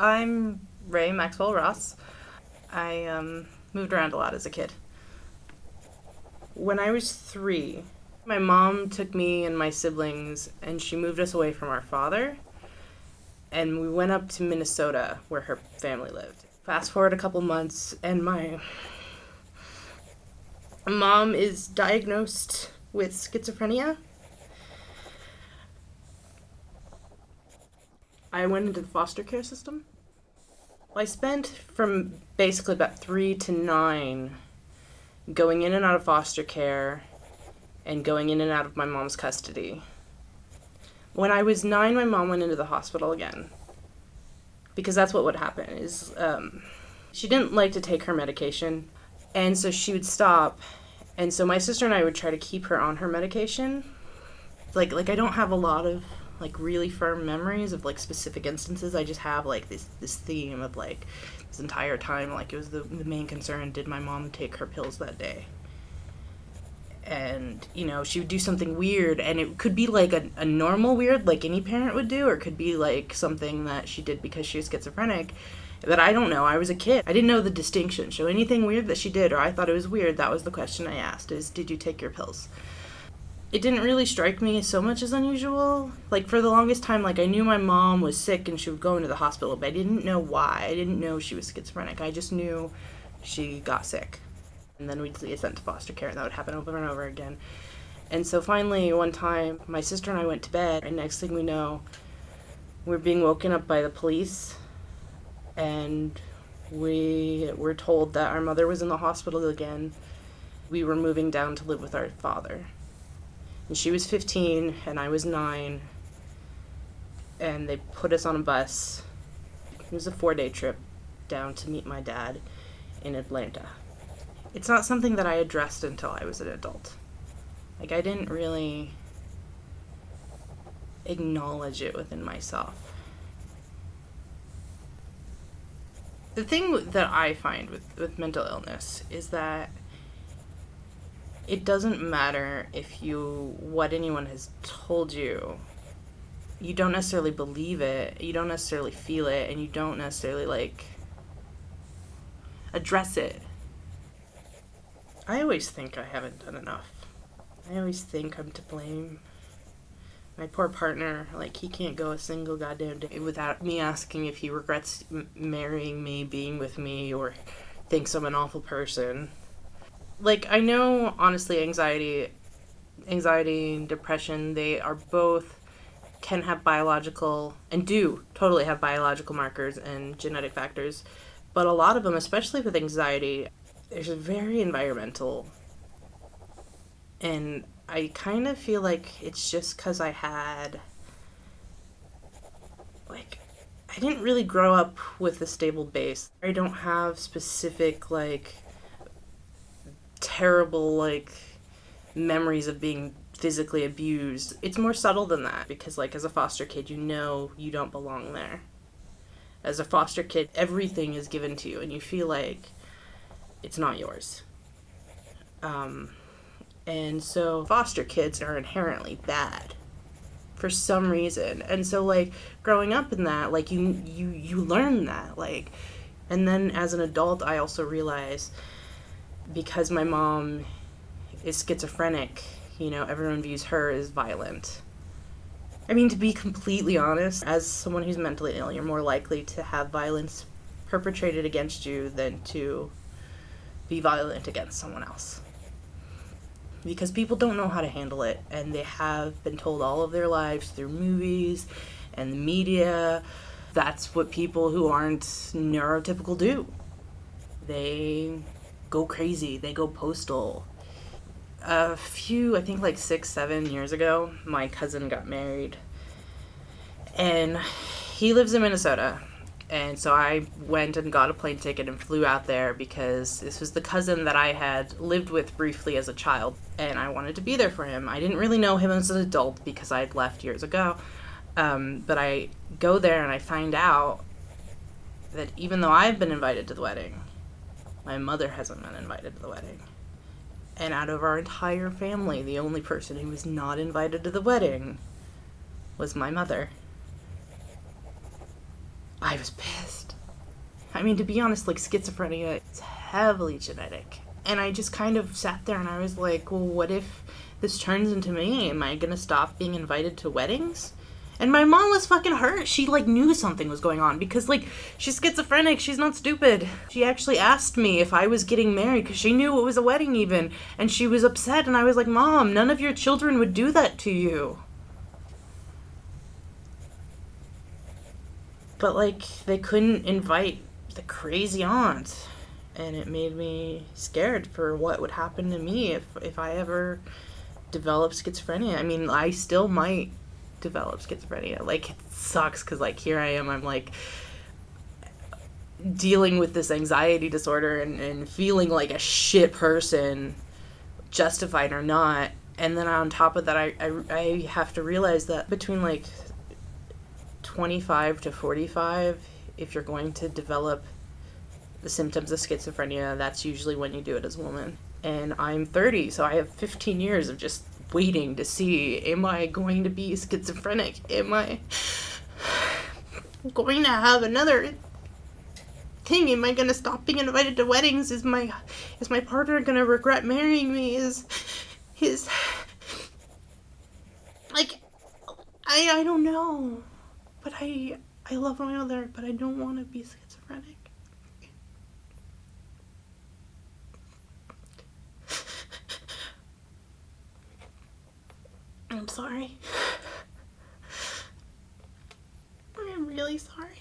I'm Ray Maxwell Ross. I moved around a lot as a kid. When I was 3, my mom took me and my siblings and she moved us away from our father, and we went up to Minnesota where her family lived. Fast forward a couple months, and my mom is diagnosed with schizophrenia. I went into the foster care system. I spent from basically about 3 to 9 going in and out of foster care and going in and out of my mom's custody. When I was 9, my mom went into the hospital again, because that's what would happen is she didn't like to take her medication, and so she would stop, and so my sister and I would try to keep her on her medication. Like I don't have a lot of like really firm memories of like specific instances. I just have like this theme of like this entire time, like it was the main concern, did my mom take her pills that day? And she would do something weird, and it could be like a normal weird like any parent would do, or it could be like something that she did because she was schizophrenic that I don't know. I was a kid, I didn't know the distinction. So anything weird that she did or I thought it was weird, that was the question I asked, is did you take your pills? It didn't really strike me so much as unusual. Like, for the longest time, like, I knew my mom was sick and she would go into the hospital, but I didn't know why. I didn't know she was schizophrenic. I just knew she got sick. And then we'd get sent to foster care, and that would happen over and over again. And so finally, one time, my sister and I went to bed, and next thing we know, we're being woken up by the police, and we were told that our mother was in the hospital again. We were moving down to live with our father. And she was 15 and I was 9, and they put us on a bus. It was a 4-day trip down to meet my dad in Atlanta. It's not something that I addressed until I was an adult. Like, I didn't really acknowledge it within myself. The thing that I find with mental illness is that it doesn't matter what anyone has told you. You don't necessarily believe it, you don't necessarily feel it, and you don't necessarily, like, address it. I always think I haven't done enough. I always think I'm to blame. My poor partner, like, he can't go a single goddamn day without me asking if he regrets marrying me, being with me, or thinks I'm an awful person. Like, I know, honestly, anxiety and depression, they are both, can have biological, and do totally have biological markers and genetic factors, but a lot of them, especially with anxiety, there's a very environmental, and I kind of feel like it's just because I didn't really grow up with a stable base. I don't have specific, like, terrible, like, memories of being physically abused. It's more subtle than that, because, like, as a foster kid, you don't belong there. As a foster kid, everything is given to you, and you feel like it's not yours. And so foster kids are inherently bad for some reason. And so, like, growing up in that, like, you learn that, like, and then as an adult, I also realized, because my mom is schizophrenic, everyone views her as violent. I mean, to be completely honest, as someone who's mentally ill, you're more likely to have violence perpetrated against you than to be violent against someone else. Because people don't know how to handle it, and they have been told all of their lives through movies and the media, that's what people who aren't neurotypical do. They go crazy, they go postal. I think like 6-7 years ago, my cousin got married, and he lives in Minnesota, and so I went and got a plane ticket and flew out there because this was the cousin that I had lived with briefly as a child, and I wanted to be there for him. I didn't really know him as an adult because I had left years ago, but I go there and I find out that even though I've been invited to the wedding, my mother hasn't been invited to the wedding. And out of our entire family, the only person who was not invited to the wedding was my mother. I was pissed. I mean, to be honest, like, schizophrenia is heavily genetic. And I just kind of sat there and I was like, well, what if this turns into me? Am I gonna stop being invited to weddings? And my mom was fucking hurt. She, like, knew something was going on because, like, she's schizophrenic. She's not stupid. She actually asked me if I was getting married because she knew it was a wedding even. And she was upset. And I was like, Mom, none of your children would do that to you. But, like, they couldn't invite the crazy aunt. And it made me scared for what would happen to me if I ever developed schizophrenia. I mean, I still might develop schizophrenia. Like, it sucks because, like, here I am, I'm like dealing with this anxiety disorder and feeling like a shit person, justified or not. And then on top of that, I have to realize that between like 25 to 45, if you're going to develop the symptoms of schizophrenia, that's usually when you do it as a woman. And I'm 30, so I have 15 years of just waiting to see, am I going to be schizophrenic? Am I going to have another thing? Am I going to stop being invited to weddings? Is my partner going to regret marrying me? Is like, I don't know. But I love my mother, but I don't want to be schizophrenic. I'm sorry. I'm really sorry.